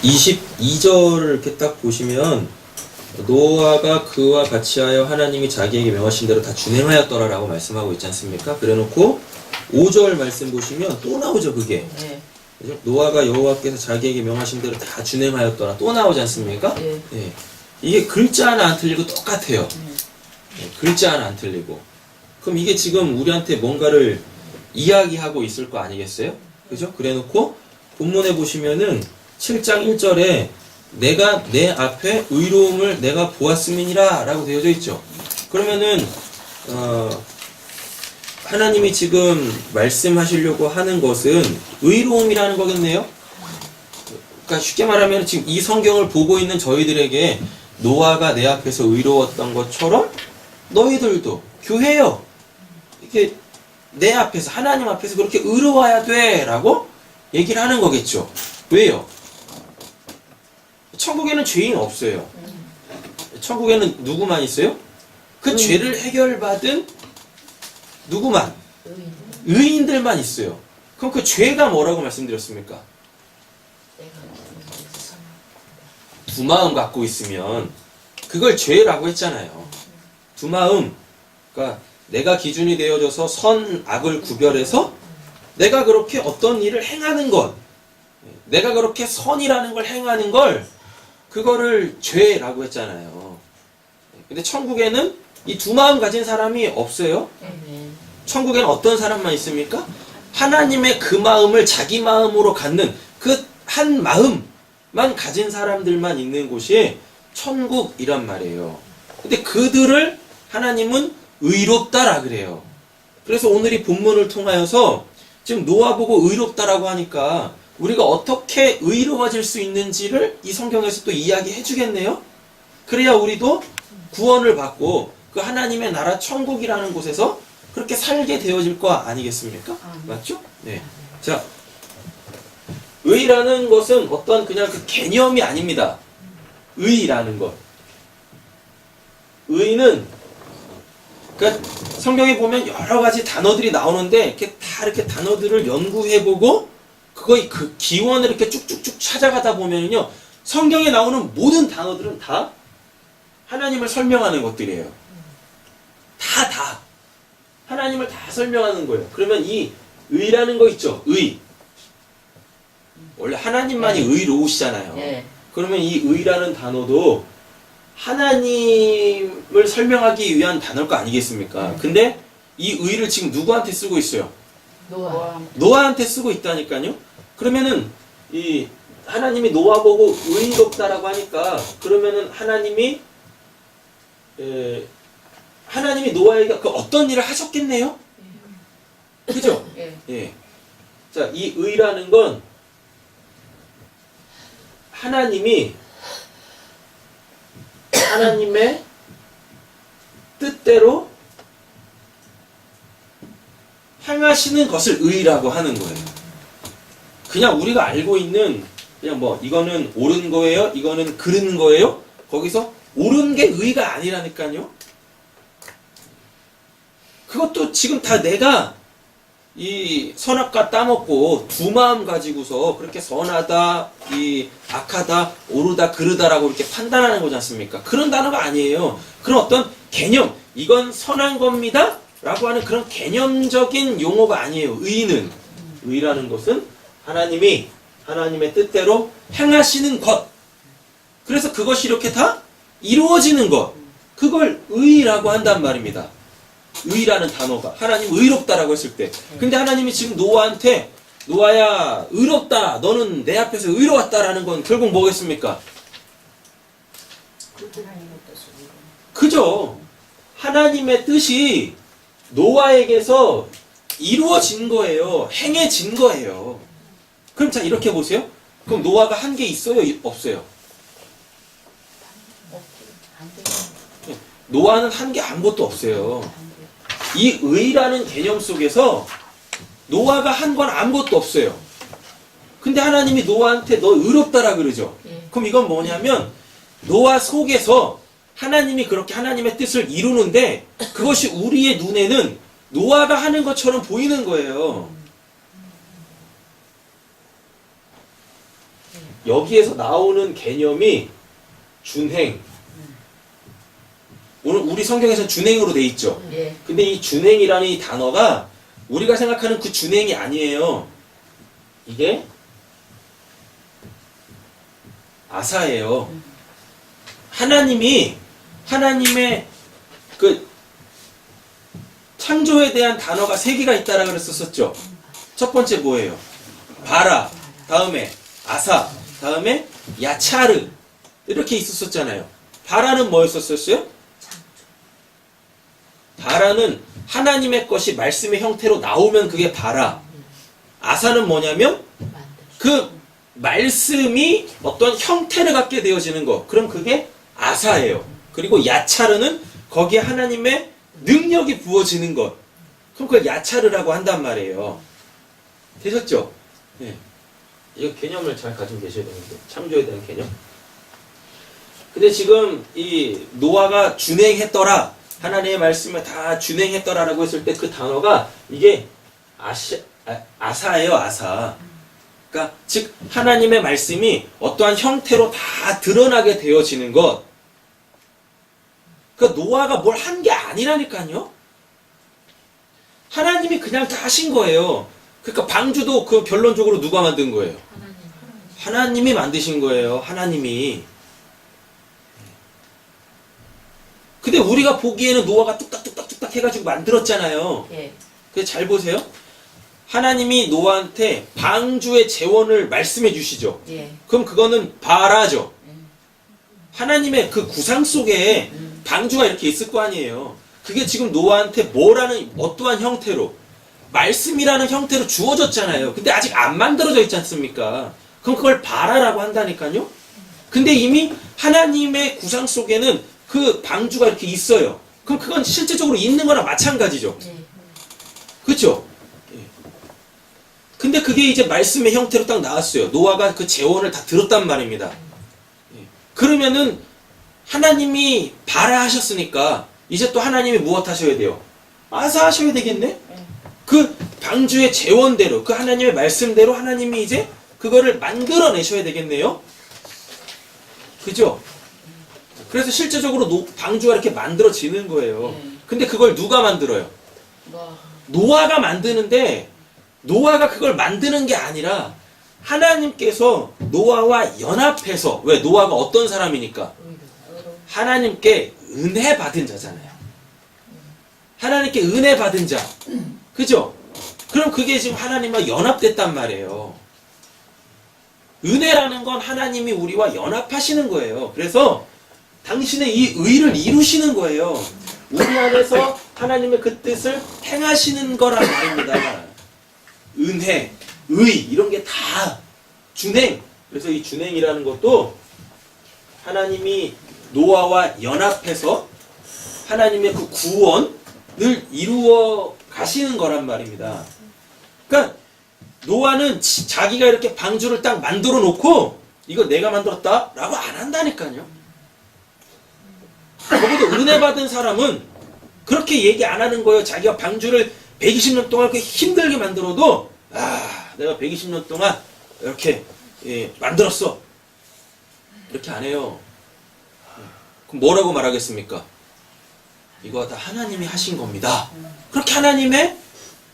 22절을 이렇게 딱 보시면 노아가 그와 같이 하여 하나님이 자기에게 명하신 대로 다 준행하였더라라고 말씀하고 있지 않습니까? 그래놓고 5절 말씀 보시면 또 나오죠, 그게. 네. 그죠? 노아가 여호와께서 자기에게 명하신 대로 다 준행하였더라. 또 나오지 않습니까? 네. 예. 이게 글자 하나 안 틀리고 똑같아요. 예, 글자 하나 안 틀리고. 그럼 이게 지금 우리한테 뭔가를 이야기하고 있을 거 아니겠어요? 그죠? 그래놓고 본문에 보시면은 7장 1절에 내가 내 앞에 의로움을 내가 보았음이니라 라고 되어져 있죠. 그러면은 하나님이 지금 말씀하시려고 하는 것은 의로움이라는 거겠네요. 그러니까 쉽게 말하면 지금 이 성경을 보고 있는 저희들에게 노아가 내 앞에서 의로웠던 것처럼 너희들도 교회요, 이렇게 내 앞에서, 하나님 앞에서 그렇게 의로워야 돼 라고 얘기를 하는 거겠죠. 왜요? 천국에는 죄인 없어요. 천국에는 누구만 있어요? 그 죄를 해결받은 누구만? 의인들만 있어요. 그럼 그 죄가 뭐라고 말씀드렸습니까? 두 마음 갖고 있으면 그걸 죄라고 했잖아요. 두 마음, 그러니까 내가 기준이 되어져서 선, 악을 구별해서 내가 그렇게 어떤 일을 행하는 것, 내가 그렇게 선이라는 걸 행하는 걸, 그거를 죄라고 했잖아요. 근데 천국에는 이 두 마음 가진 사람이 없어요. 천국에는 어떤 사람만 있습니까? 하나님의 그 마음을 자기 마음으로 갖는 그 한 마음만 가진 사람들만 있는 곳이 천국이란 말이에요. 근데 그들을 하나님은 의롭다라 그래요. 그래서 오늘 이 본문을 통하여서 지금 노아 보고 의롭다라고 하니까 우리가 어떻게 의로워질 수 있는지를 이 성경에서 또 이야기해 주겠네요. 그래야 우리도 구원을 받고 그 하나님의 나라 천국이라는 곳에서 그렇게 살게 되어질 거 아니겠습니까? 맞죠? 네. 자, 의라는 것은 어떤 그냥 그 개념이 아닙니다. 의라는 것. 의는, 그러니까 성경에 보면 여러 가지 단어들이 나오는데 이렇게 단어들을 연구해보고 그거의 그 기원을 이렇게 쭉쭉쭉 찾아가다 보면요, 성경에 나오는 모든 단어들은 다 하나님을 설명하는 것들이에요. 다 하나님을 다 설명하는 거예요. 그러면 이 의라는 거 있죠. 의. 원래 하나님만이 의로우시잖아요. 네. 그러면 이 의라는 단어도 하나님을 설명하기 위한 단어일 거 아니겠습니까? 근데 이 의를 지금 누구한테 쓰고 있어요? 노아한테 쓰고 있다니까요. 그러면은 이 하나님이 노아 보고 의롭다라고 하니까, 그러면은 하나님이 노아에게 그 어떤 일을 하셨겠네요? 그죠? 예. 자, 이 의라는 건 하나님의 뜻대로 행하시는 것을 의라고 하는 거예요. 그냥 우리가 알고 있는 그냥 뭐 이거는 옳은 거예요, 이거는 그른 거예요, 거기서 옳은 게 의가 아니라니까요. 그것도 지금 다 내가 이 선악과 따먹고 두 마음 가지고서 그렇게 선하다, 이 악하다, 옳으다, 그르다라고 이렇게 판단하는 거지 않습니까? 그런 단어가 아니에요. 그런 어떤 개념, 이건 선한 겁니다 라고 하는 그런 개념적인 용어가 아니에요. 의라는 것은 하나님의 뜻대로 행하시는 것, 그래서 그것이 이렇게 다 이루어지는 것, 그걸 의라고 한단 말입니다. 의라는 단어가, 하나님 의롭다라고 했을 때. 근데 하나님이 지금 노아한테, 노아야 의롭다, 너는 내 앞에서 의로웠다라는 건 결국 뭐겠습니까? 그죠? 하나님의 뜻이 노아에게서 이루어진 거예요. 행해진 거예요. 그럼 자, 이렇게 보세요. 그럼 노아가 한 게 있어요? 없어요? 노아는 한 게 아무것도 없어요. 이 의라는 개념 속에서 노아가 한 건 아무것도 없어요. 근데 하나님이 노아한테 너 의롭다라 그러죠. 그럼 이건 뭐냐면 노아 속에서 하나님이 그렇게 하나님의 뜻을 이루는데 그것이 우리의 눈에는 노아가 하는 것처럼 보이는 거예요. 여기에서 나오는 개념이 준행. 오늘 우리 성경에서는 준행으로 돼 있죠. 예. 근데 이 준행이라는 이 단어가 우리가 생각하는 그 준행이 아니에요. 이게 아사예요. 하나님의 그 창조에 대한 단어가 3개가 있다라 그랬었죠. 첫 번째 뭐예요? 바라, 다음에 아사, 다음에 야차르 이렇게 있었잖아요. 바라는 뭐였었어요? 바라는 하나님의 것이 말씀의 형태로 나오면 그게 바라. 아사는 뭐냐면 그 말씀이 어떤 형태를 갖게 되어지는 거. 그럼 그게 아사예요. 그리고 야차르는 거기에 하나님의 능력이 부어지는 것. 그럼 그걸 야차르라고 한단 말이에요. 되셨죠? 네. 이거 개념을 잘 가지고 계셔야 되는데. 창조에 대한 개념. 근데 지금 이 노아가 준행했더라. 하나님의 말씀을 다 준행했더라라고 했을 때 그 단어가 이게 아사예요, 아사. 그러니까 즉 하나님의 말씀이 어떠한 형태로 다 드러나게 되어지는 것. 그러니까 노아가 뭘 한 게 아니라니까요. 하나님이 그냥 다 하신 거예요. 그러니까 방주도 그 결론적으로 누가 만든 거예요? 하나님이 만드신 거예요. 하나님이. 근데 우리가 보기에는 노아가 뚝딱뚝딱뚝딱 해가지고 만들었잖아요. 예. 그래서 잘 보세요. 하나님이 노아한테 방주의 재원을 말씀해 주시죠. 예. 그럼 그거는 바라죠. 하나님의 그 구상 속에 방주가 이렇게 있을 거 아니에요. 그게 지금 노아한테 뭐라는 어떠한 형태로 말씀이라는 형태로 주어졌잖아요. 근데 아직 안 만들어져 있지 않습니까? 그럼 그걸 바라라고 한다니까요. 근데 이미 하나님의 구상 속에는 그 방주가 이렇게 있어요. 그럼 그건 실제적으로 있는 거나 마찬가지죠. 예. 그렇죠? 근데 그게 이제 말씀의 형태로 딱 나왔어요. 노아가 그 재원을 다 들었단 말입니다. 그러면은 하나님이 바라 하셨으니까 이제 또 하나님이 무엇 하셔야 돼요? 아사 하셔야 되겠네? 그 방주의 재원대로 그 하나님의 말씀대로 하나님이 이제 그거를 만들어내셔야 되겠네요? 그죠? 그래서 실제적으로 방주가 이렇게 만들어지는 거예요. 근데 그걸 누가 만들어요? 노아가 만드는데 노아가 그걸 만드는 게 아니라 하나님께서 노아와 연합해서, 왜? 노아가 어떤 사람이니까? 하나님께 은혜 받은 자잖아요. 하나님께 은혜 받은 자. 그죠? 그럼 그게 지금 하나님과 연합됐단 말이에요. 은혜라는 건 하나님이 우리와 연합하시는 거예요. 그래서 당신의 이 의를 이루시는 거예요. 우리 안에서 하나님의 그 뜻을 행하시는 거란 말입니다. 은혜, 의 이런 게 다 준행. 그래서 이 준행이라는 것도 하나님이 노아와 연합해서 하나님의 그 구원을 이루어 가시는 거란 말입니다. 그러니까 노아는 자기가 이렇게 방주를 딱 만들어 놓고 이거 내가 만들었다 라고 안 한다니까요. 적어도 은혜 받은 사람은 그렇게 얘기 안 하는 거예요. 자기가 방주를 120년 동안 그렇게 힘들게 만들어도 내가 120년 동안 이렇게 만들었어. 이렇게 안 해요. 그럼 뭐라고 말하겠습니까? 이거 다 하나님이 하신 겁니다. 그렇게 하나님의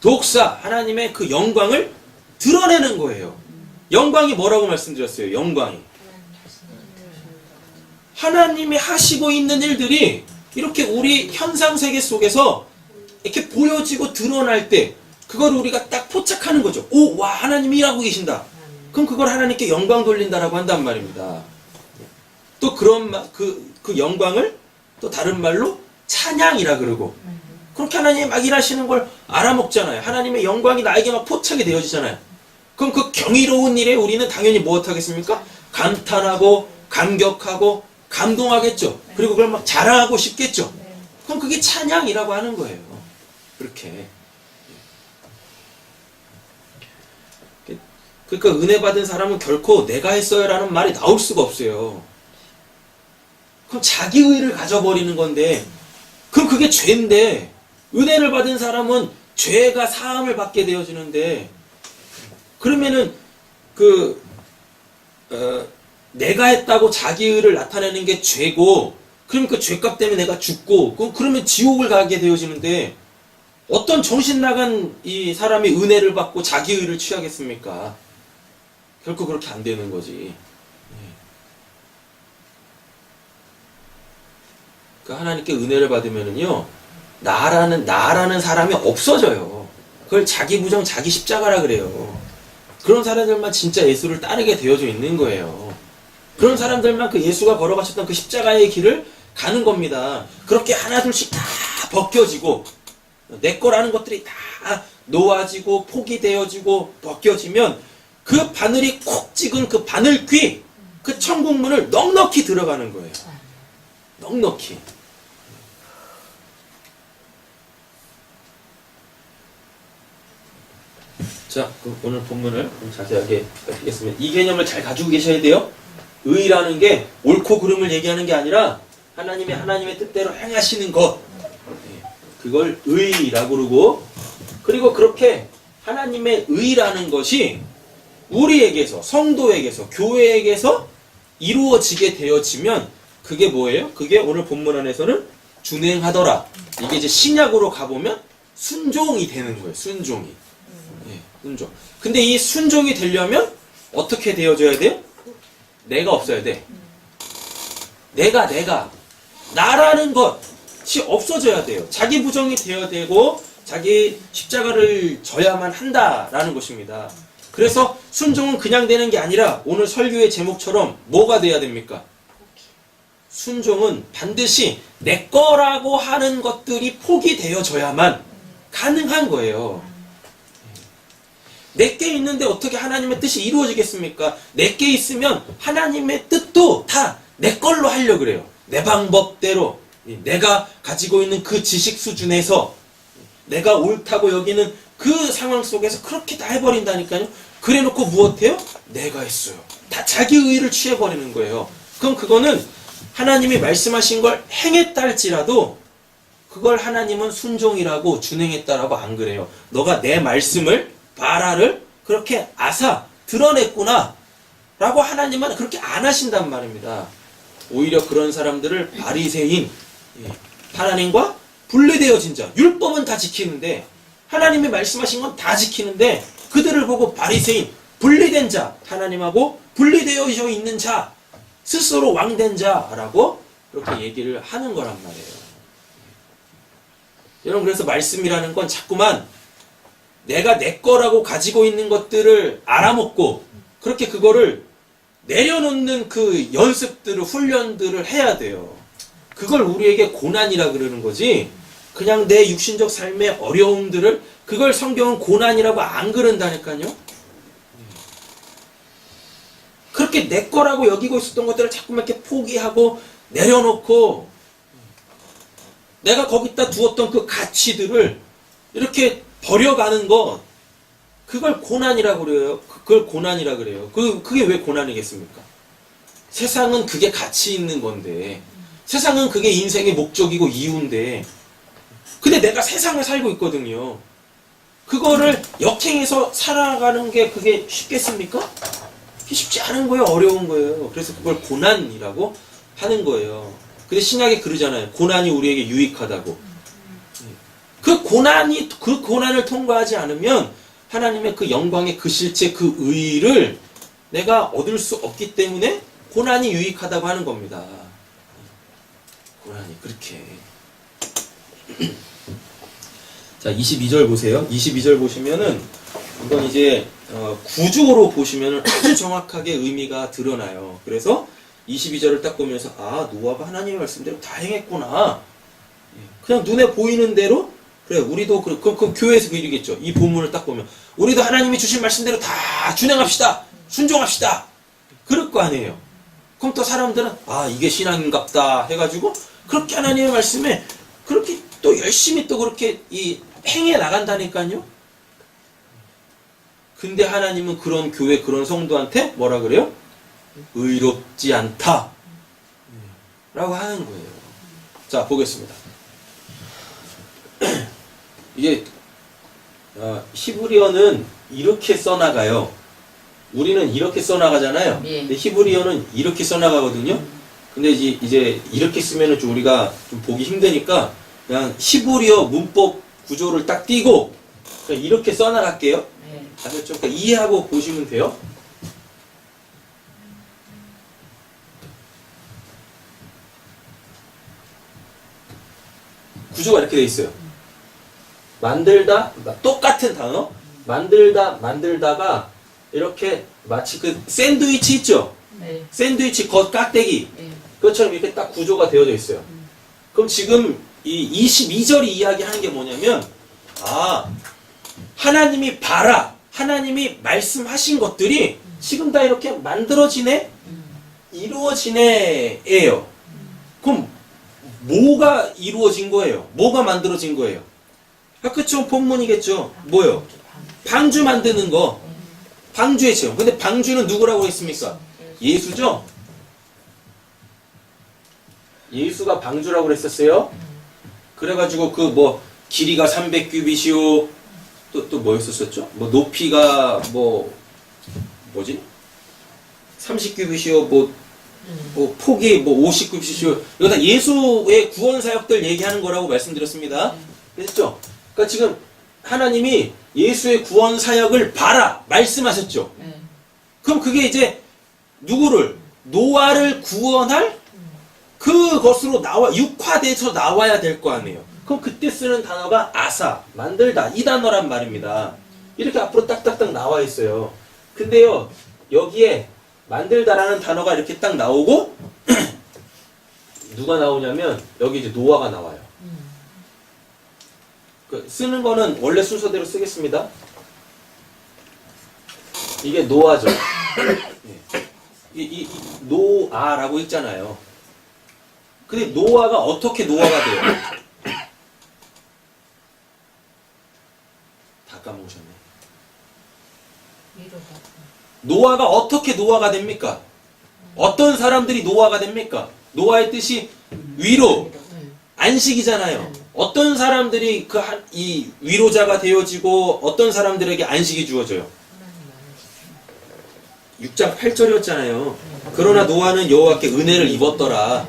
독사, 하나님의 그 영광을 드러내는 거예요. 영광이 뭐라고 말씀드렸어요? 영광이. 하나님이 하시고 있는 일들이 이렇게 우리 현상세계 속에서 이렇게 보여지고 드러날 때 그걸 우리가 딱 포착하는 거죠. 오, 와, 하나님이 일하고 계신다. 그럼 그걸 하나님께 영광 돌린다라고 한단 말입니다. 또 그런 그 영광을 또 다른 말로 찬양이라 그러고 그렇게 하나님이 막 일하시는 걸 알아먹잖아요. 하나님의 영광이 나에게 막 포착이 되어지잖아요. 그럼 그 경이로운 일에 우리는 당연히 무엇하겠습니까? 감탄하고 감격하고 감동하겠죠. 그리고 그걸 막 자랑하고 싶겠죠. 그럼 그게 찬양이라고 하는 거예요. 그렇게. 그러니까 은혜 받은 사람은 결코 내가 했어요 라는 말이 나올 수가 없어요. 그럼 자기 의를 가져버리는 건데 그럼 그게 죄인데 은혜를 받은 사람은 죄가 사함을 받게 되어지는데 그러면은 내가 했다고 자기 의를 나타내는 게 죄고, 그럼 그 죄값 때문에 내가 죽고, 그러면 지옥을 가게 되어지는데, 어떤 정신 나간 이 사람이 은혜를 받고 자기 의를 취하겠습니까? 결코 그렇게 안 되는 거지. 그 하나님께 은혜를 받으면은요, 나라는 사람이 없어져요. 그걸 자기 부정, 자기 십자가라 그래요. 그런 사람들만 진짜 예수를 따르게 되어져 있는 거예요. 그런 사람들만 그 예수가 걸어가셨던 그 십자가의 길을 가는 겁니다. 그렇게 하나둘씩 다 벗겨지고, 내 거라는 것들이 다 놓아지고, 포기되어지고, 벗겨지면, 그 바늘이 콕 찍은 그 바늘귀, 그 천국문을 넉넉히 들어가는 거예요. 넉넉히. 자, 그럼 오늘 본문을 좀 자세하게 살피겠습니다. 이 개념을 잘 가지고 계셔야 돼요. 의라는 게 옳고 그름을 얘기하는 게 아니라 하나님의 뜻대로 행하시는 것. 그걸 의라고 그러고, 그리고 그렇게 하나님의 의라는 것이 우리에게서, 성도에게서, 교회에게서 이루어지게 되어지면 그게 뭐예요? 그게 오늘 본문 안에서는 준행하더라. 이게 이제 신약으로 가보면 순종이 되는 거예요. 순종이. 순종. 근데 이 순종이 되려면 어떻게 되어져야 돼요? 내가 없어야 돼. 나라는 것이 없어져야 돼요. 자기 부정이 되어야 되고, 자기 십자가를 져야만 한다라는 것입니다. 그래서 순종은 그냥 되는 게 아니라 오늘 설교의 제목처럼 뭐가 돼야 됩니까? 순종은 반드시 내 거라고 하는 것들이 포기되어져야만 가능한 거예요. 내게 있는데 어떻게 하나님의 뜻이 이루어지겠습니까? 내게 있으면 하나님의 뜻도 다 내 걸로 하려고 그래요. 내 방법대로, 내가 가지고 있는 그 지식 수준에서, 내가 옳다고 여기는 그 상황 속에서 그렇게 다 해버린다니까요. 그래놓고 무엇해요? 내가 했어요. 다 자기 의의를 취해버리는 거예요. 그럼 그거는 하나님이 말씀하신 걸 행했다 할지라도 그걸 하나님은 순종이라고 준행했다라고 안 그래요. 너가 내 말씀을, 바라를 그렇게 드러냈구나 라고 하나님은 그렇게 안 하신단 말입니다. 오히려 그런 사람들을 바리새인, 하나님과 분리되어진 자, 율법은 다 지키는데, 하나님이 말씀하신 건 다 지키는데, 그들을 보고 바리새인, 분리된 자, 하나님하고 분리되어 있는 자, 스스로 왕된 자라고 그렇게 얘기를 하는 거란 말이에요. 여러분, 그래서 말씀이라는 건 자꾸만 내가 내 거라고 가지고 있는 것들을 알아먹고, 그렇게 그거를 내려놓는 그 연습들을, 훈련들을 해야 돼요. 그걸 우리에게 고난이라 그러는 거지, 그냥 내 육신적 삶의 어려움들을, 그걸 성경은 고난이라고 안 그런다니까요. 그렇게 내 거라고 여기고 있었던 것들을 자꾸만 이렇게 포기하고 내려놓고, 내가 거기다 두었던 그 가치들을 이렇게 버려가는 것, 그걸 고난이라고 그래요. 그걸 고난이라 그래요. 그게 왜 고난이겠습니까? 세상은 그게 가치 있는 건데, 세상은 그게 인생의 목적이고 이유인데, 근데 내가 세상을 살고 있거든요. 그거를 역행해서 살아가는 게 그게 쉽겠습니까? 쉽지 않은 거예요. 어려운 거예요. 그래서 그걸 고난이라고 하는 거예요. 근데 신약에 그러잖아요. 고난이 우리에게 유익하다고. 그 고난을 통과하지 않으면 하나님의 그 영광의 그 실체, 그 의의를 내가 얻을 수 없기 때문에 고난이 유익하다고 하는 겁니다. 고난이 그렇게. 자, 22절 보세요. 22절 보시면은 이건 이제 구조로 보시면은 아주 정확하게 의미가 드러나요. 그래서 22절을 딱 보면서 노아가 하나님의 말씀대로 다 행했구나. 그냥 눈에 보이는 대로, 그래, 우리도 그 교회에서 그 일이겠죠. 이 본문을 딱 보면 우리도 하나님이 주신 말씀대로 다 준행합시다, 순종합시다, 그럴 거 아니에요. 그럼 또 사람들은 이게 신앙인갑다 해가지고 그렇게 하나님의 말씀에 그렇게 또 열심히 또 그렇게 행해 나간다니까요. 근데 하나님은 그런 교회, 그런 성도한테 뭐라 그래요? 의롭지 않다 라고 하는 거예요. 자, 보겠습니다. 이게 히브리어는 이렇게 써나가요. 우리는 이렇게 써나가잖아요. 예. 근데 히브리어는 이렇게 써나가거든요. 근데 이제 이렇게 쓰면은 좀 우리가 좀 보기 힘드니까 그냥 히브리어 문법 구조를 딱 띄고 그냥 이렇게 써나갈게요. 예. 아셨죠? 그러니까 이해하고 보시면 돼요. 구조가 이렇게 돼 있어요. 만들다, 똑같은 단어, 만들다가 이렇게 마치 그 샌드위치 있죠? 예. 샌드위치 겉 깍대기. 예. 그것처럼 이렇게 딱 구조가 되어져 있어요. 그럼 지금 이 22절이 이야기하는 게 뭐냐면, 하나님이 봐라. 하나님이 말씀하신 것들이 지금 다 이렇게 만들어지네? 이루어지네?예요. 그럼 뭐가 이루어진 거예요? 뭐가 만들어진 거예요? 그쵸? 본문이겠죠. 뭐요? 방주 만드는 거. 방주의 체험. 근데 방주는 누구라고 했습니까? 예수죠? 예수가 방주라고 그랬었어요. 그래가지고 그 뭐 길이가 300규빗이요. 또 뭐 했었었죠? 뭐 높이가 뭐지? 30규빗이요. 뭐 폭이 뭐 50규빗이요. 이거 다 예수의 구원 사역들 얘기하는 거라고 말씀드렸습니다. 됐죠? 그러니까 지금 하나님이 예수의 구원 사역을 봐라 말씀하셨죠. 예. 그럼 그게 이제 누구를 노아를 구원할 그것으로 육화돼서 나와야 될 거 아니에요. 그럼 그때 쓰는 단어가 아사, 만들다 이 단어란 말입니다. 이렇게 앞으로 딱딱딱 나와 있어요. 근데요 여기에 만들다라는 단어가 이렇게 딱 나오고 누가 나오냐면 여기 이제 노아가 나와요. 그 쓰는 거는 원래 순서대로 쓰겠습니다. 이게 노아죠. 이 노아라고 있잖아요. 근데 노아가 어떻게 노아가 돼요? 다 까먹으셨네. 노아가 어떻게 노아가 됩니까? 어떤 사람들이 노아가 됩니까? 노아의 뜻이 위로, 안식이잖아요. 어떤 사람들이 이 위로자가 되어지고 어떤 사람들에게 안식이 주어져요? 6장 8절이었잖아요. 그러나 노아는 여호와께 은혜를 입었더라.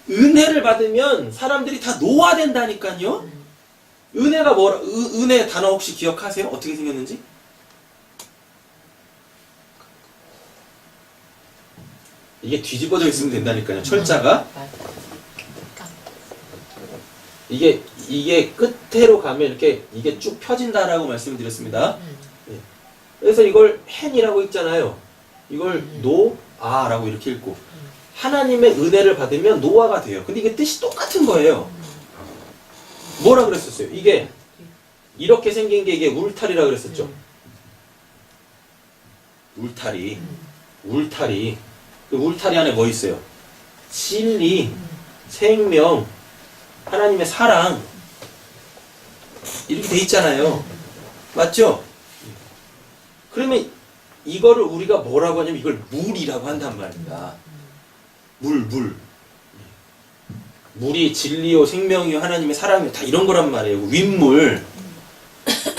은혜를 받으면 사람들이 다 노아 된다니까요. 은혜가 뭐라? 은혜 단어 혹시 기억하세요? 어떻게 생겼는지? 이게 뒤집어져 있으면 된다니까요. 철자가. 이게 끝으로 가면 이렇게 이게 쭉 펴진다라고 말씀드렸습니다. 예. 그래서 이걸 헨이라고 읽잖아요. 이걸 노아라고 이렇게 읽고 하나님의 은혜를 받으면 노아가 돼요. 근데 이게 뜻이 똑같은 거예요. 뭐라 그랬었어요? 이게 이렇게 생긴 게 이게 울타리라 그랬었죠. 울타리. 그 울타리 안에 뭐 있어요? 진리, 생명, 하나님의 사랑 이렇게 돼 있잖아요. 맞죠? 그러면 이거를 우리가 뭐라고 하냐면 이걸 물이라고 한단 말입니다. 물이 진리요 생명이요 하나님의 사랑이요 다 이런 거란 말이에요. 윗물.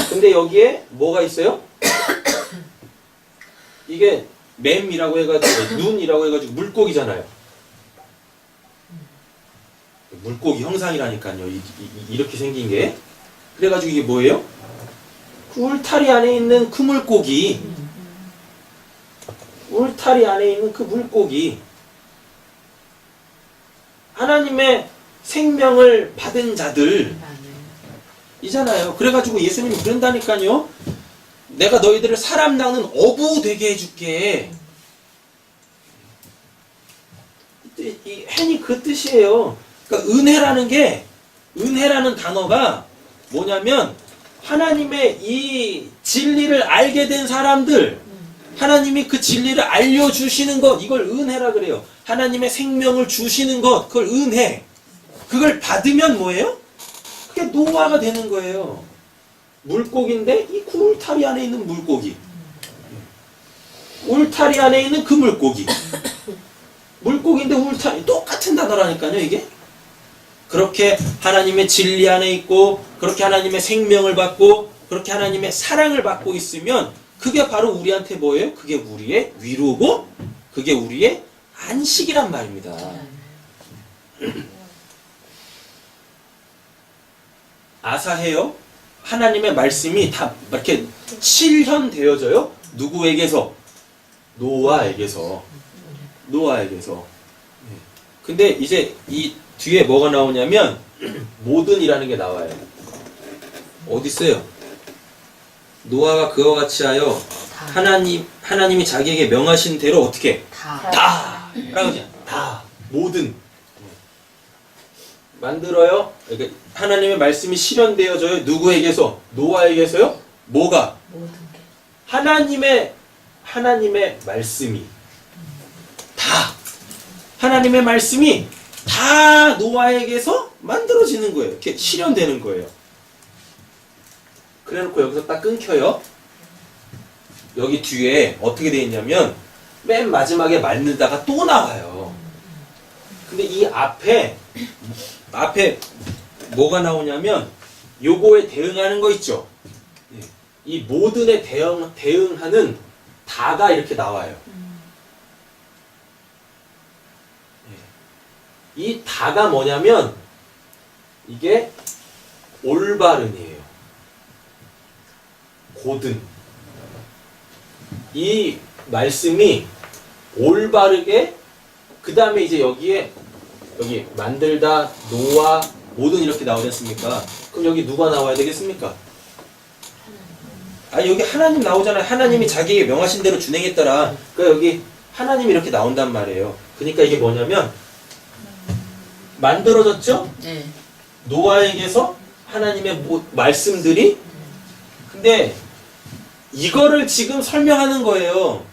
근데 여기에 뭐가 있어요? 이게 맴이라고 해가지고 눈이라고 해가지고 물고기잖아요. 물고기 형상이라니까요. 이렇게 생긴 게. 그래가지고 이게 뭐예요? 그 울타리 안에 있는 그 물고기. 울타리 안에 있는 그 물고기. 하나님의 생명을 받은 자들 이잖아요. 그래가지고 예수님이 그런다니까요. 내가 너희들을 사람 낚는 어부 되게 해줄게. 이 헨이 그 뜻이에요. 그러니까 은혜라는 단어가 뭐냐면 하나님의 이 진리를 알게 된 사람들, 하나님이 그 진리를 알려주시는 것, 이걸 은혜라 그래요. 하나님의 생명을 주시는 것, 그걸 은혜. 그걸 받으면 뭐예요? 그게 노아가 되는 거예요. 물고기인데 이 울타리 안에 있는 물고기. 울타리 안에 있는 그 물고기. 물고기인데 울타리. 똑같은 단어라니까요, 이게. 그렇게 하나님의 진리 안에 있고, 그렇게 하나님의 생명을 받고, 그렇게 하나님의 사랑을 받고 있으면 그게 바로 우리한테 뭐예요? 그게 우리의 위로고 그게 우리의 안식이란 말입니다. 아사해요? 하나님의 말씀이 다 이렇게 실현되어져요? 누구에게서? 노아에게서. 근데 이제 이 뒤에 뭐가 나오냐면 모든이라는 게 나와요. 어디 있어요? 노아가 그와 같이 하여 하나님이 자기에게 명하신 대로 어떻게? 다! 라고 하죠. 다. 모든. 만들어요. 그러니까 하나님의 말씀이 실현되어져요. 누구에게서? 노아에게서요? 뭐가? 하나님의 말씀이 다. 하나님의 말씀이 다 노아에게서 만들어지는 거예요. 이렇게 실현되는 거예요. 그래놓고 여기서 딱 끊겨요. 여기 뒤에 어떻게 되어 있냐면 맨 마지막에 만들다가 또 나와요. 근데 이 앞에 뭐가 나오냐면 요거에 대응하는 거 있죠. 이 모든에 대응하는 다가 이렇게 나와요. 이 다가 뭐냐면 이게 올바른이에요. 고든. 이 말씀이 올바르게 그 다음에 이제 여기 만들다 노아 모든 이렇게 나오지 않습니까? 그럼 여기 누가 나와야 되겠습니까? 여기 하나님 나오잖아요. 하나님이 자기에게 명하신 대로 준행했더라. 그러니까 여기 하나님이 이렇게 나온단 말이에요. 그러니까 이게 뭐냐면 만들어졌죠? 네. 노아에게서 하나님의 말씀들이. 근데 이거를 지금 설명하는 거예요.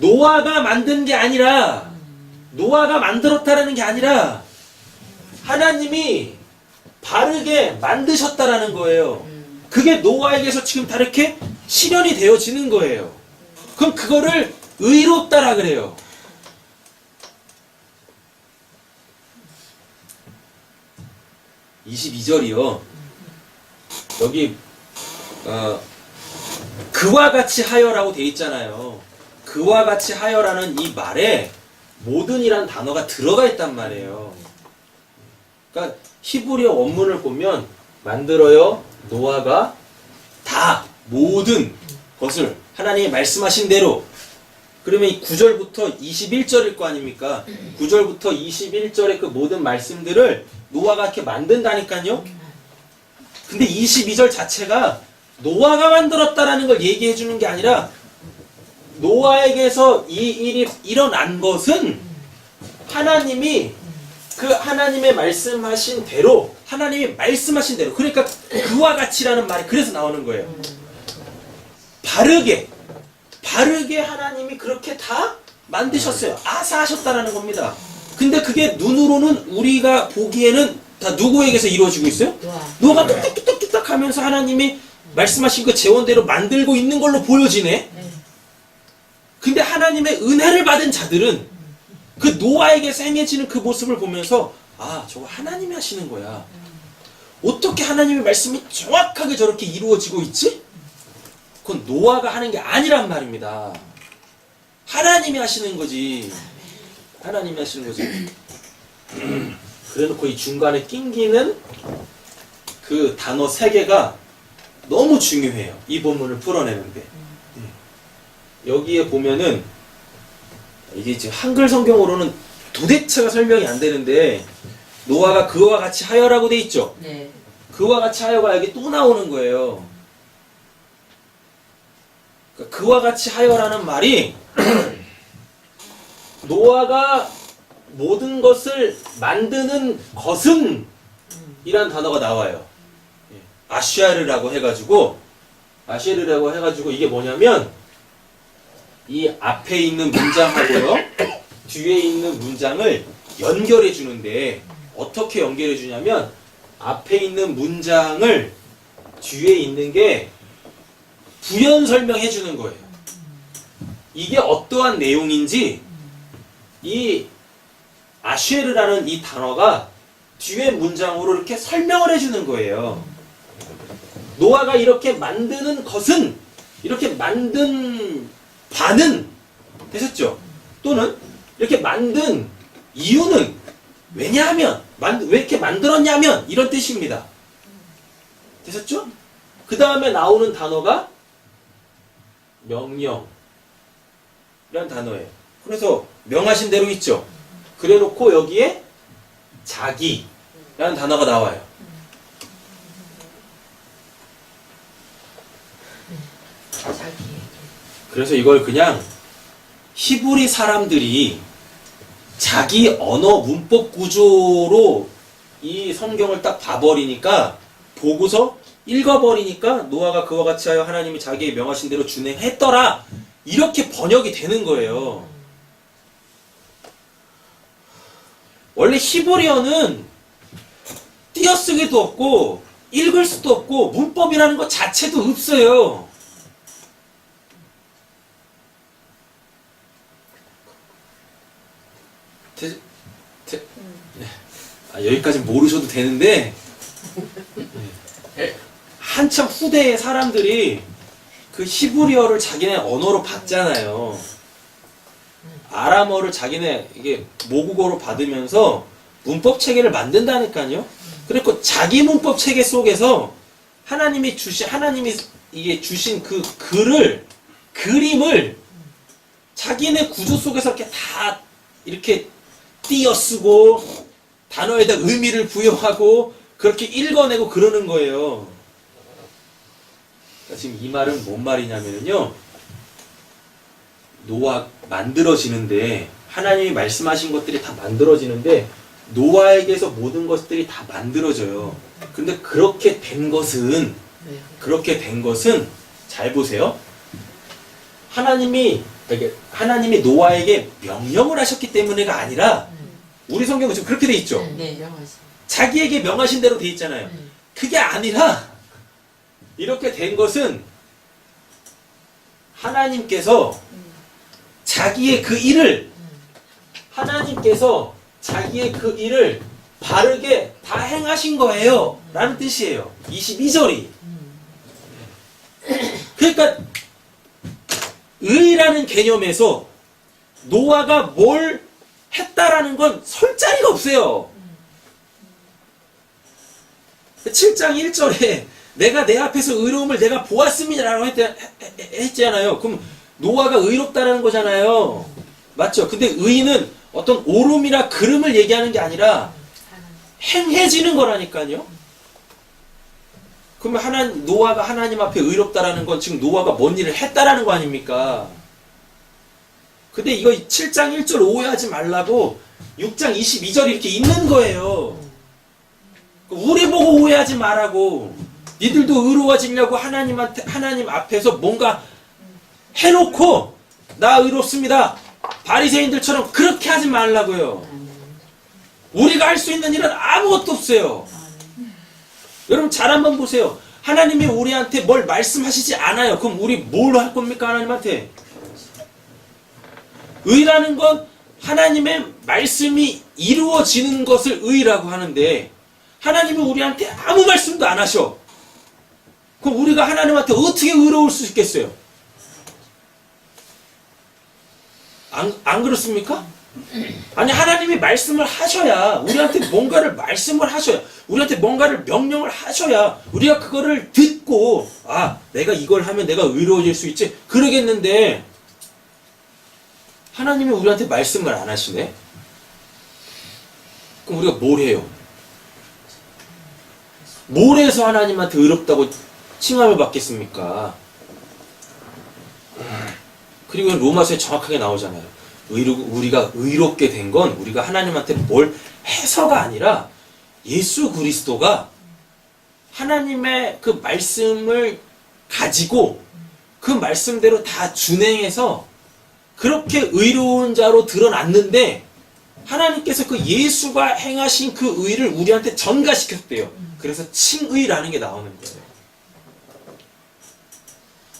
노아가 만든 게 아니라, 노아가 만들었다라는 게 아니라 하나님이 바르게 만드셨다라는 거예요. 그게 노아에게서 지금 다 이렇게 실현이 되어지는 거예요. 그럼 그거를 의롭다라 그래요. (22절이요) 여기 그와 같이 하여라고 돼 있잖아요. 그와 같이 하여라는 이 말에 모든이란 단어가 들어가 있단 말이에요. 그러니까 히브리어 원문을 보면 만들어요. 노아가 다 모든 것을 하나님이 말씀하신 대로. 그러면 이 9절부터 21절일 거 아닙니까? 9절부터 21절의 그 모든 말씀들을 노아가 이렇게 만든다니까요. 근데 22절 자체가 노아가 만들었다라는 걸 얘기해 주는 게 아니라 노아에게서 이 일이 일어난 것은 하나님이 그 하나님의 말씀하신 대로, 하나님이 말씀하신 대로, 그러니까 그와 같이라는 말이 그래서 나오는 거예요. 바르게 하나님이 그렇게 다 만드셨어요. 아사하셨다라는 겁니다. 근데 그게 눈으로는 우리가 보기에는 다 누구에게서 이루어지고 있어요? 노아가 뚝딱뚝딱 하면서 하나님이 말씀하신 그 재원대로 만들고 있는 걸로 보여지네. 근데 하나님의 은혜를 받은 자들은 그 노아에게서 행해지는 그 모습을 보면서 저거 하나님이 하시는 거야. 어떻게 하나님의 말씀이 정확하게 저렇게 이루어지고 있지? 그건 노아가 하는 게 아니란 말입니다. 하나님이 하시는 거지. 하나님이 하시는 거지. 그래놓고 이 중간에 낑기는 그 단어 3개가 너무 중요해요. 이 본문을 풀어내는데. 여기에 보면은 이게 지금 한글 성경으로는 도대체가 설명이 안 되는데 노아가 그와 같이 하여라고 돼 있죠? 네. 그와 같이 하여가 여기 또 나오는 거예요. 그러니까 그와 같이 하여라는 말이 노아가 모든 것을 만드는 것은 이란 단어가 나와요. 아시아르라고 해가지고 이게 뭐냐면 이 앞에 있는 문장하고요 뒤에 있는 문장을 연결해 주는데 어떻게 연결해 주냐면 앞에 있는 문장을 뒤에 있는 게 부연 설명해 주는 거예요. 이게 어떠한 내용인지 이 아쉐르라는 이 단어가 뒤에 문장으로 이렇게 설명을 해주는 거예요. 노아가 이렇게 만드는 것은 이렇게 만든 바는 되셨죠? 또는 이렇게 만든 이유는 왜냐하면 왜 이렇게 만들었냐면 이런 뜻입니다. 되셨죠? 그 다음에 나오는 단어가 명령이라는 단어예요. 그래서 명하신 대로 있죠. 그래놓고 여기에 자기라는 단어가 나와요. 그래서 이걸 그냥 히브리 사람들이 자기 언어 문법 구조로 이 성경을 딱 봐버리니까 보고서 읽어버리니까 노아가 그와 같이 하여 하나님이 자기의 명하신 대로 준행했더라 이렇게 번역이 되는 거예요. 원래 히브리어는 띄어쓰기도 없고 읽을 수도 없고 문법이라는 것 자체도 없어요. 여기까지 모르셔도 되는데 한참 후대의 사람들이 그 히브리어를 자기네 언어로 받잖아요. 아람어를 자기네 이게 모국어로 받으면서 문법 체계를 만든다니까요. 그리고 자기 문법 체계 속에서 하나님이 이게 주신 그 그림을 자기네 구조 속에서 이렇게 다 이렇게 띄어쓰고 단어에다 의미를 부여하고 그렇게 읽어내고 그러는 거예요. 그러니까 지금 이 말은 뭔 말이냐면요. 노아 만들어지는데 하나님이 말씀하신 것들이 다 만들어지는데 노아에게서 모든 것들이 다 만들어져요. 근데 그렇게 된 것은 잘 보세요. 하나님이 노아에게 명령을 하셨기 때문에가 아니라 우리 성경은 지금 그렇게 돼 있죠. 자기에게 명하신 대로 돼 있잖아요. 그게 아니라 이렇게 된 것은 하나님께서 자기의 그 일을 바르게 다 행하신 거예요 라는 뜻이에요. 22절이. 그러니까 의라는 개념에서 노아가 뭘 했다라는 건 설 자리가 없어요. 7장 1절에 내가 내 앞에서 의로움을 내가 보았음이라고 했잖아요. 그럼 노아가 의롭다라는 거잖아요. 맞죠? 근데 의는 어떤 옳음이나 그름을 얘기하는 게 아니라 행해지는 거라니까요. 그러면 노아가 하나님 앞에 의롭다라는 건 지금 노아가 뭔 일을 했다라는 거 아닙니까? 근데 이거 7장 1절 오해하지 말라고 6장 22절 이렇게 있는 거예요. 우리 보고 오해하지 말라고. 니들도 의로워지려고 하나님 앞에서 뭔가 해놓고 나 의롭습니다. 바리새인들처럼 그렇게 하지 말라고요. 우리가 할 수 있는 일은 아무것도 없어요. 여러분 잘 한번 보세요. 하나님이 우리한테 뭘 말씀하시지 않아요. 그럼 우리 뭘 할 겁니까? 하나님한테. 의라는 건 하나님의 말씀이 이루어지는 것을 의라고 하는데 하나님이 우리한테 아무 말씀도 안 하셔. 그럼 우리가 하나님한테 어떻게 의로울 수 있겠어요? 안 그렇습니까? 아니 하나님이 말씀을 하셔야 우리한테 뭔가를 말씀을 하셔야 우리한테 뭔가를 명령을 하셔야 우리가 그거를 듣고 내가 이걸 하면 내가 의로워질 수 있지 그러겠는데 하나님이 우리한테 말씀을 안 하시네? 그럼 우리가 뭘 해요? 뭘 해서 하나님한테 의롭다고 칭함을 받겠습니까? 그리고 로마서에 정확하게 나오잖아요. 우리가 의롭게 된 건 우리가 하나님한테 뭘 해서가 아니라 예수 그리스도가 하나님의 그 말씀을 가지고 그 말씀대로 다 준행해서 그렇게 의로운 자로 드러났는데 하나님께서 그 예수가 행하신 그 의를 우리한테 전가시켰대요. 그래서 칭의라는 게 나오는 거예요.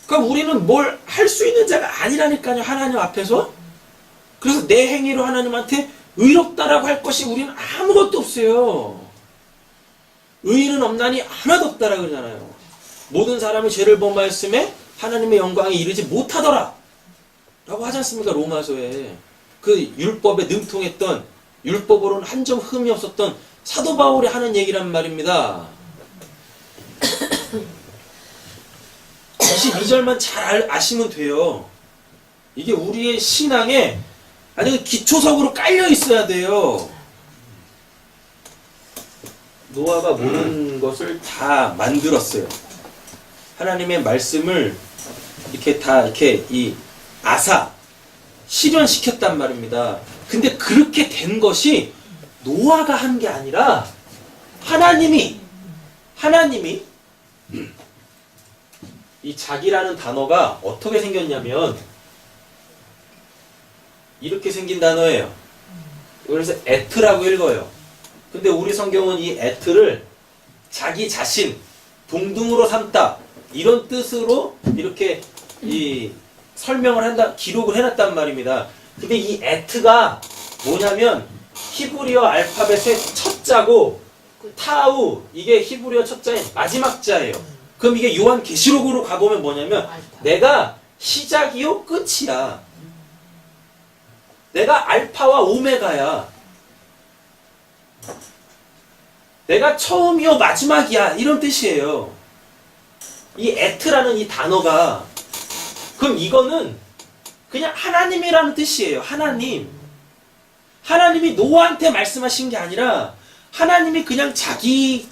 그러니까 우리는 뭘 할 수 있는 자가 아니라니까요. 하나님 앞에서. 그래서 내 행위로 하나님한테 의롭다라고 할 것이 우리는 아무것도 없어요. 의는 없나니 하나도 없다라고 그러잖아요. 모든 사람이 죄를 범하였음에 하나님의 영광에 이르지 못하더라 라고 하지 않습니까? 로마서에. 그 율법에 능통했던, 율법으로는 한 점 흠이 없었던 사도 바울이 하는 얘기란 말입니다. 22절만 잘 아시면 돼요. 이게 우리의 신앙에 아주 기초석으로 깔려 있어야 돼요. 노아가 모든 것을 다 만들었어요. 하나님의 말씀을 이렇게 다 이렇게 실현시켰단 말입니다. 근데 그렇게 된 것이 노아가 한 게 아니라 하나님이 이 자기라는 단어가 어떻게 생겼냐면 이렇게 생긴 단어예요. 그래서 에트라고 읽어요. 근데 우리 성경은 이 에트를 자기 자신, 동등으로 삼다 이런 뜻으로 이렇게 설명을 기록을 해놨단 말입니다. 근데 이 에트가 뭐냐면 히브리어 알파벳의 첫 자고 타우, 이게 히브리어 첫 자의 마지막 자예요. 그럼 이게 요한계시록으로 가보면 뭐냐면 내가 시작이요 끝이야. 내가 알파와 오메가야. 내가 처음이요 마지막이야. 이런 뜻이에요. 이 에트라는 이 단어가, 그럼 이거는 그냥 하나님이라는 뜻이에요. 하나님이 노아한테 말씀하신 게 아니라 하나님이 그냥 자기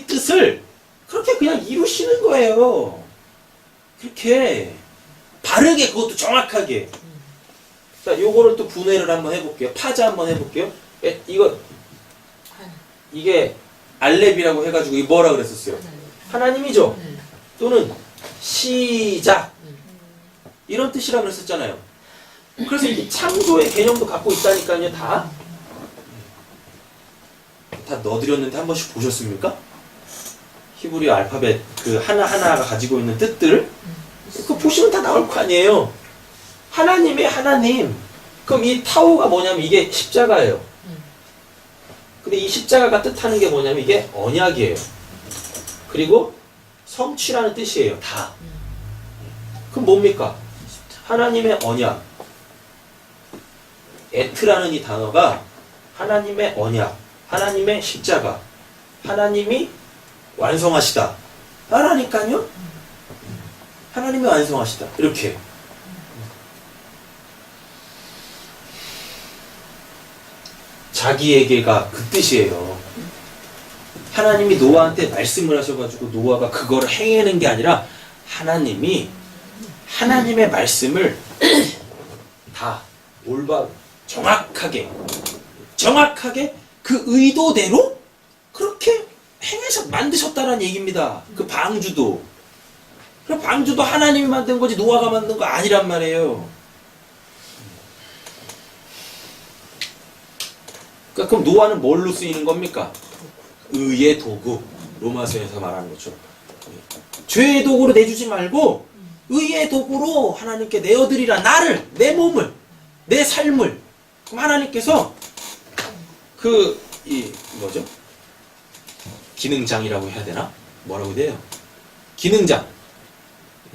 뜻을 그렇게 그냥 이루시는 거예요. 그렇게 바르게, 그것도 정확하게. 자, 요거를 또 분해를 한번 해볼게요. 파자 한번 해볼게요. 이게 알렙이라고 해가지고 이 뭐라 그랬었어요? 하나님이죠? 또는 시작 이런 뜻이라 그랬었잖아요. 그래서 이 창조의 개념도 갖고 있다니까요. 다 넣어드렸는데 한 번씩 보셨습니까? 히브리어 알파벳 그 하나하나가 가지고 있는 뜻들, 그거 보시면 다 나올 거 아니에요. 하나님의 하나님. 그럼 이 타오가 뭐냐면 이게 십자가예요. 근데 이 십자가가 뜻하는 게 뭐냐면 이게 언약이에요. 그리고 성취라는 뜻이에요. 다. 그럼 뭡니까? 하나님의 언약. 에트라는 이 단어가 하나님의 언약, 하나님의 십자가, 하나님이 완성하시다 라니까요. 하나님이 완성하시다. 이렇게. 자기에게가 그 뜻이에요. 하나님이 노아한테 말씀을 하셔가지고 노아가 그거를 행해낸 게 아니라 하나님이 하나님의 말씀을 다 올바로 정확하게 그 의도대로 그렇게 만드셨다는 얘기입니다. 그 방주도. 그럼 방주도 하나님이 만든 거지 노아가 만든 거 아니란 말이에요. 그러니까 그럼 노아는 뭘로 쓰이는 겁니까? 의의 도구. 로마서에서 말하는 것처럼. 죄의 도구로 내주지 말고 의의 도구로 하나님께 내어드리라. 나를, 내 몸을, 내 삶을. 그럼 하나님께서 뭐죠? 기능장이라고 해야 되나? 뭐라고 돼요? 기능장.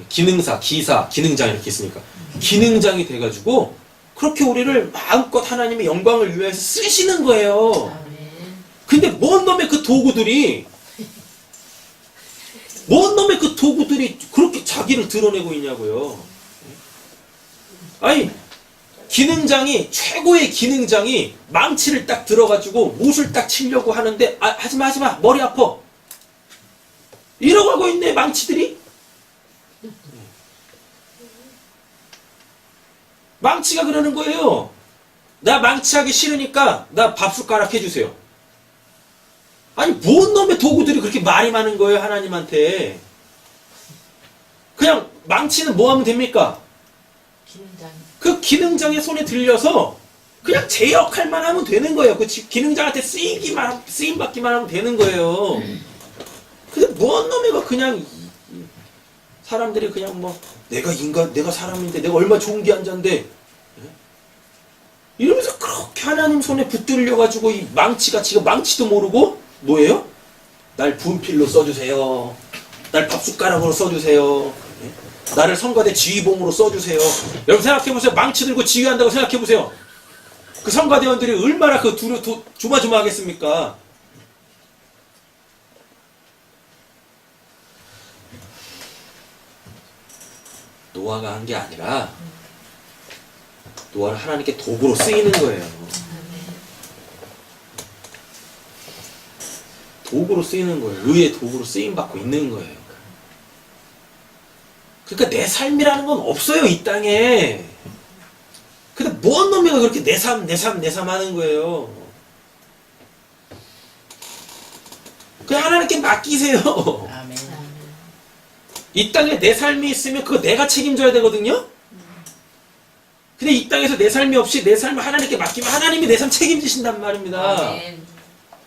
기능사, 기사, 기능장 이렇게 있으니까. 기능장이 돼가지고 그렇게 우리를 마음껏 하나님의 영광을 위해서 쓰시는 거예요. 근데 뭔 놈의 그 도구들이 그렇게 자기를 드러내고 있냐고요. 아니, 최고의 기능장이 망치를 딱 들어가지고 못을 딱 치려고 하는데, 하지마, 머리 아파. 이러고 하고 있네, 망치들이. 망치가 그러는 거예요. 나 망치하기 싫으니까 나 밥숟가락 해주세요. 아니, 뭔 놈의 도구들이 그렇게 말이 많은 거예요, 하나님한테. 그냥 망치는 뭐 하면 됩니까? 그 기능장의 손에 들려서 그냥 제 역할만 하면 되는 거예요. 그 기능장한테 쓰임받기만 하면 되는 거예요. 근데 뭔 놈이가 그냥 사람들이 그냥 내가 사람인데 내가 얼마나 좋은 게 앉았는데 이러면서 그렇게 하나님 손에 붙들려가지고 이 망치가 지금 망치도 모르고 뭐예요? 날 분필로 써주세요. 날 밥숟가락으로 써주세요. 나를 성가대 지휘봉으로 써주세요. 여러분 생각해보세요. 망치 들고 지휘한다고 생각해보세요. 그 성가대원들이 얼마나 그 조마조마하겠습니까? 노아가 한 게 아니라 노아는 하나님께 도구로 쓰이는 거예요. 도구로 쓰이는 거예요. 의의 도구로 쓰임받고 있는 거예요. 그러니까 내 삶이라는 건 없어요, 이 땅에. 근데 뭔 놈이 그렇게 내 삶 하는 거예요. 그냥 하나님께 맡기세요. 아멘. 이 땅에 내 삶이 있으면 그거 내가 책임져야 되거든요. 근데 이 땅에서 내 삶이 없이 내 삶을 하나님께 맡기면 하나님이 내 삶 책임지신단 말입니다. 아멘.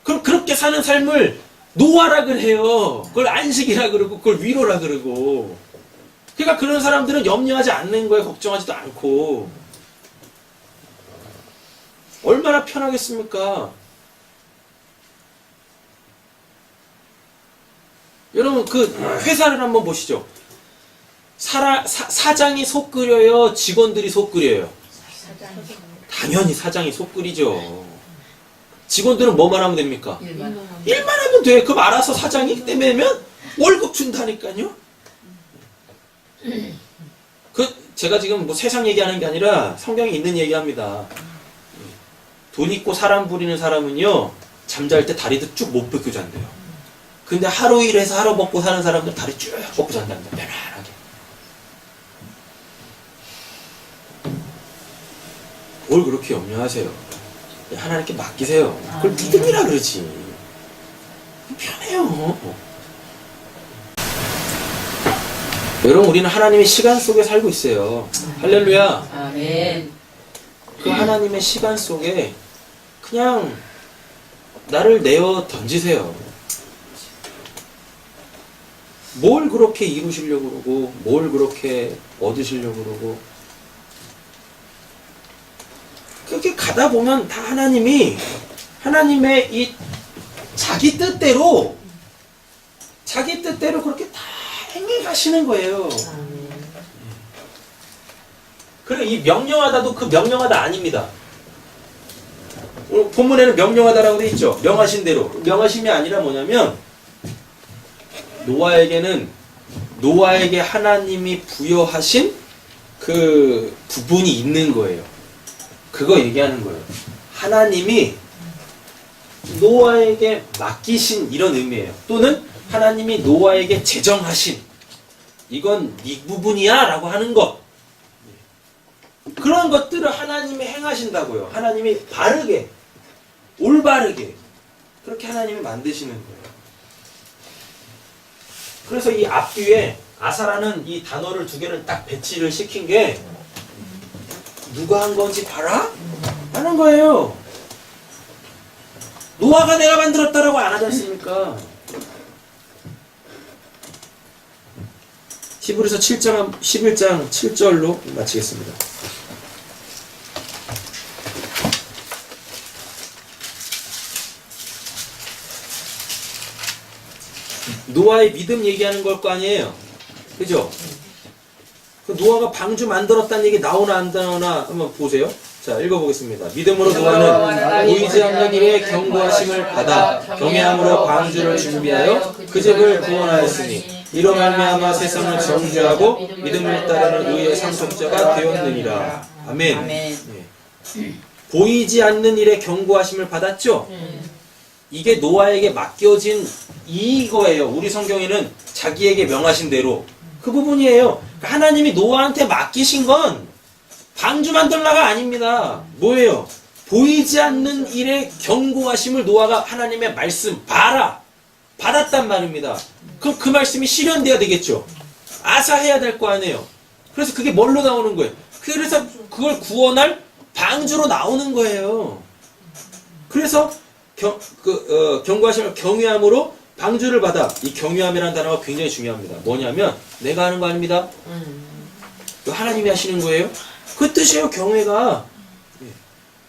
그럼 그렇게 사는 삶을 노아라 그래요. 그걸 안식이라 그러고 그걸 위로라 그러고. 그러니까 그런 사람들은 염려하지 않는 거예요. 걱정하지도 않고. 얼마나 편하겠습니까? 여러분 그 회사를 한번 보시죠. 사장이 속 끓여요? 직원들이 속 끓여요? 당연히 사장이 속 끓이죠. 직원들은 뭐만 하면 됩니까? 일만 하면 돼. 그럼 알아서 사장이 떼매면 월급 준다니까요. 제가 지금 뭐 세상 얘기하는 게 아니라 성경에 있는 얘기합니다. 돈 있고 사람 부리는 사람은요, 잠잘 때 다리도 쭉 못 뻗고 잔대요. 근데 하루 일해서 하루 먹고 사는 사람들 다리 쭉 뻗고 잔답니다. 편안하게. 뭘 그렇게 염려하세요? 하나님께 맡기세요. 그걸 믿음이라 그러지. 편해요. 여러분, 우리는 하나님의 시간 속에 살고 있어요. 할렐루야. 아멘. 그 하나님의 시간 속에 그냥 나를 내어 던지세요. 뭘 그렇게 이루시려고 그러고, 뭘 그렇게 얻으시려고 그러고. 그렇게 가다 보면 다 하나님의 이 자기 뜻대로 그렇게 다 행해가시는 거예요. 그래, 이 명령하다도 그 명령하다 아닙니다. 오늘 본문에는 명령하다라고 돼 있죠. 명하신 대로. 명하심이 아니라 뭐냐면, 노아에게 하나님이 부여하신 그 부분이 있는 거예요. 그거 얘기하는 거예요. 하나님이 노아에게 맡기신 이런 의미예요. 또는 하나님이 노아에게 제정하신, 이건 네 부분이야 라고 하는 것. 그런 것들을 하나님이 행하신다고요. 하나님이 바르게, 올바르게 그렇게 하나님이 만드시는 거예요. 그래서 이 앞뒤에 아사라는 이 단어를 두 개를 딱 배치를 시킨 게 누가 한 건지 봐라? 하는 거예요. 노아가 내가 만들었다라고 안 하지 않습니까? 히브리서 11장 7절로 마치겠습니다. 노아의 믿음 얘기하는 걸 거 아니에요. 그죠? 그 노아가 방주 만들었다는 얘기 나오나 안 나오나 한번 보세요. 자, 읽어보겠습니다. 믿음으로 노아는 보이지 않는 일에 경고하심을 받아 경외함으로 방주를 준비하여 그 집을 구원하였으니 이로 말미암아 세상을 정죄하고 믿음을 따르는 의의 상속자가 되었느니라. 아멘. 네. 보이지 않는 일에 경고하심을 받았죠? 이게 노아에게 맡겨진 이거예요. 우리 성경에는 자기에게 명하신 대로 그 부분이에요. 하나님이 노아한테 맡기신 건 방주 만들라가 아닙니다. 뭐예요? 보이지 않는 일에 경고하심을 노아가 하나님의 말씀 봐라 받았단 말입니다. 그럼 그 말씀이 실현돼야 되겠죠. 아사해야 될 거 아니에요. 그래서 그게 뭘로 나오는 거예요? 그래서 그걸 구원할 방주로 나오는 거예요. 그래서 경고하심을 경외함으로 방주를 받아. 이 경외함이라는 단어가 굉장히 중요합니다. 뭐냐면 내가 하는 거 아닙니다. 하나님이 하시는 거예요. 그 뜻이에요. 경외가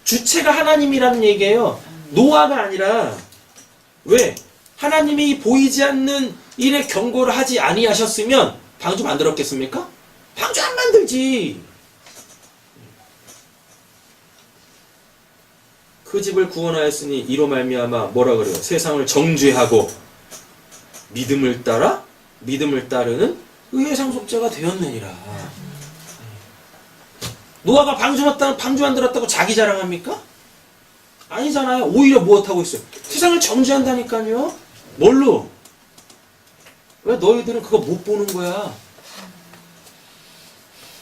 주체가 하나님이라는 얘기예요. 노아가 아니라. 왜? 하나님이 보이지 않는 일에 경고를 하지 아니하셨으면 방주 만들었겠습니까? 방주 안 만들지. 그 집을 구원하였으니 이로 말미암아 뭐라 그래요? 세상을 정죄하고 믿음을 따라 믿음을 따르는 의의 상속자가 되었느니라. 노아가 방주 만들었다고 자기 자랑합니까? 아니잖아요. 오히려 무엇하고 있어요? 세상을 정죄한다니까요. 뭘로? 왜 너희들은 그거 못 보는 거야?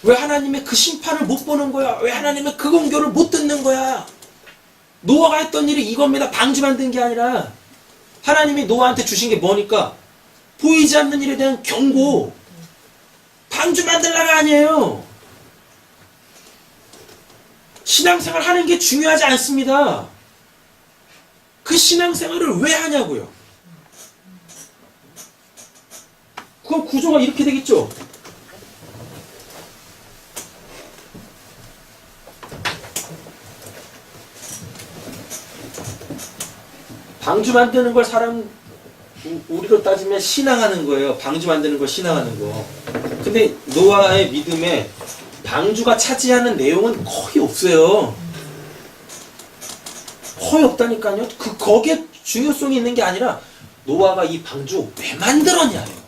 왜 하나님의 그 심판을 못 보는 거야? 왜 하나님의 그 공교를 못 듣는 거야? 노아가 했던 일이 이겁니다. 방주 만든 게 아니라 하나님이 노아한테 주신 게 뭐니까? 보이지 않는 일에 대한 경고. 방주 만들라가 아니에요. 신앙생활 하는 게 중요하지 않습니다. 그 신앙생활을 왜 하냐고요. 그럼 구조가 이렇게 되겠죠. 방주 만드는 걸 우리로 따지면 신앙하는 거예요. 방주 만드는 걸 신앙하는 거. 근데 노아의 믿음에 방주가 차지하는 내용은 거의 없어요. 거의 없다니까요. 거기에 중요성이 있는 게 아니라 노아가 이 방주 왜 만들었냐예요.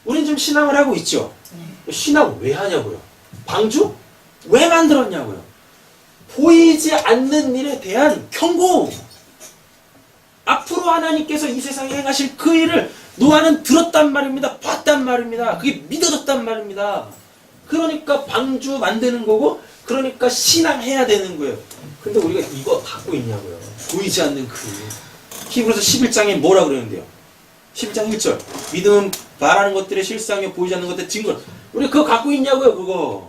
우린 지금 신앙을 하고 있죠. 신앙 왜 하냐고요. 방주 왜 만들었냐고요. 보이지 않는 일에 대한 경고. 앞으로 하나님께서 이 세상에 행하실 그 일을 노아는 들었단 말입니다. 봤단 말입니다. 그게 믿어졌단 말입니다. 그러니까 방주 만드는 거고, 그러니까 신앙해야 되는 거예요. 근데 우리가 이거 갖고 있냐고요. 보이지 않는 그. 히브리서 11장에 뭐라 그러는데요. 11장 1절. 믿음은 말하는 것들의 실상이요 보이지 않는 것들의 증거. 우리 그거 갖고 있냐고요. 그거.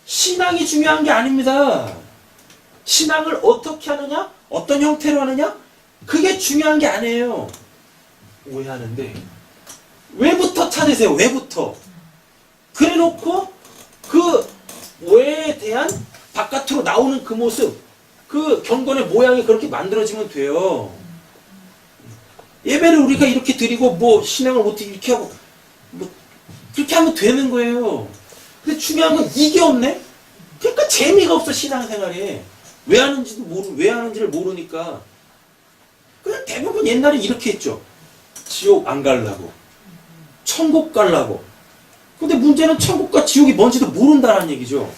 신앙이 중요한 게 아닙니다. 신앙을 어떻게 하느냐? 어떤 형태로 하느냐? 그게 중요한 게 아니에요. 오해하는데 왜부터 찾으세요? 왜부터? 그래놓고 그 왜에 대한 바깥으로 나오는 그 모습, 그 경건의 모양이 그렇게 만들어지면 돼요. 예배를 우리가 이렇게 드리고 뭐 신앙을 어떻게 이렇게 하고 뭐 그렇게 하면 되는 거예요. 근데 중요한 건 이게 없네? 그러니까 재미가 없어, 신앙생활에. 왜 하는지를 모르니까. 그냥 대부분 옛날에 이렇게 했죠. 지옥 안 가려고. 천국 가려고. 근데 문제는 천국과 지옥이 뭔지도 모른다는 얘기죠.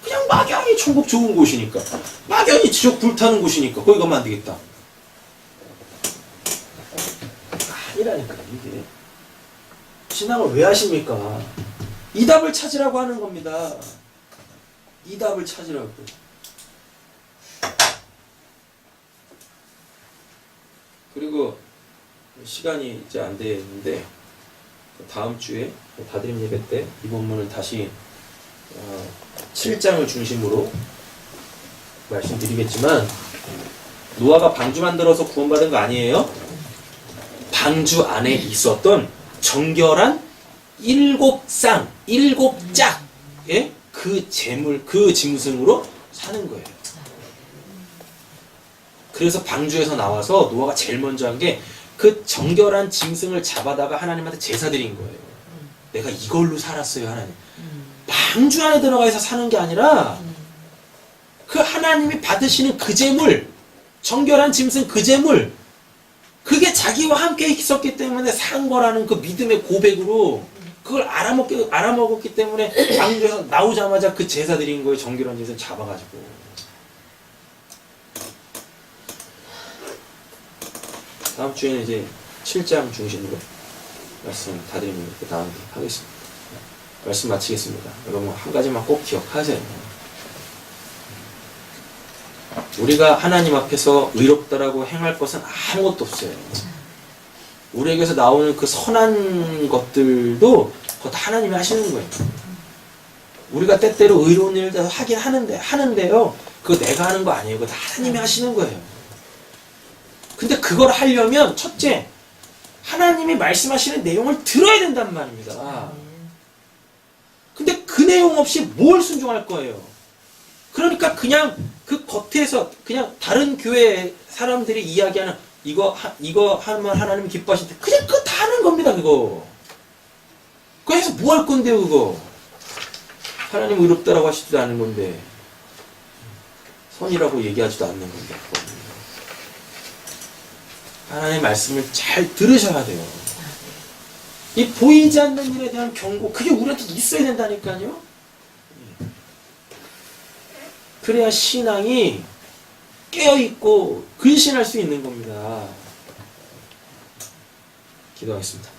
그냥 막연히 천국 좋은 곳이니까. 막연히 지옥 불타는 곳이니까. 거기 가면 안 되겠다. 아니라니까, 이게. 신앙을 왜 하십니까? 이 답을 찾으라고 하는 겁니다. 이 답을 찾으라고. 그리고 시간이 이제 안 되는데 다음 주에 다드림 예배 때 이 본문을 다시 7장을 중심으로 말씀드리겠지만, 노아가 방주 만들어서 구원받은 거 아니에요? 방주 안에 있었던 정결한 7쌍, 7짝의 그 재물, 그 짐승으로 사는 거예요. 그래서 방주에서 나와서 노아가 제일 먼저 한 게 그 정결한 짐승을 잡아다가 하나님한테 제사 드린 거예요. 내가 이걸로 살았어요, 하나님. 방주 안에 들어가서 사는 게 아니라 그 하나님이 받으시는 그 재물, 정결한 짐승 그 재물, 그게 자기와 함께 있었기 때문에 산 거라는 그 믿음의 고백으로 그걸 알아먹었기 때문에 방주에서 나오자마자 그 제사 드린 거예요. 정결한 짐승 잡아가지고. 다음 주에는 이제 7장 중심으로 말씀 다드리는 그 다음 하겠습니다. 말씀 마치겠습니다. 여러분 한 가지만 꼭 기억하세요. 우리가 하나님 앞에서 의롭다라고 행할 것은 아무것도 없어요. 우리에게서 나오는 그 선한 것들도 그것 하나님이 하시는 거예요. 우리가 때때로 의로운 일을 하긴 하는데요. 그거 내가 하는 거 아니에요. 그거 다 하나님이 하시는 거예요. 근데 그걸 하려면 첫째, 하나님이 말씀하시는 내용을 들어야 된단 말입니다. 근데 그 내용 없이 뭘 순종할 거예요? 그러니까 그냥 그 겉에서 그냥 다른 교회 사람들이 이야기하는 이거 하면 하나님 기뻐하실 때 그냥 그거 다 하는 겁니다. 그거 해서 뭐 할 건데요. 그거 하나님 의롭다라고 하시지도 않은 건데 선이라고 얘기하지도 않는 건데 하나님의 말씀을 잘 들으셔야 돼요. 이 보이지 않는 일에 대한 경고 그게 우리한테 있어야 된다니까요. 그래야 신앙이 깨어있고 근신할 수 있는 겁니다. 기도하겠습니다.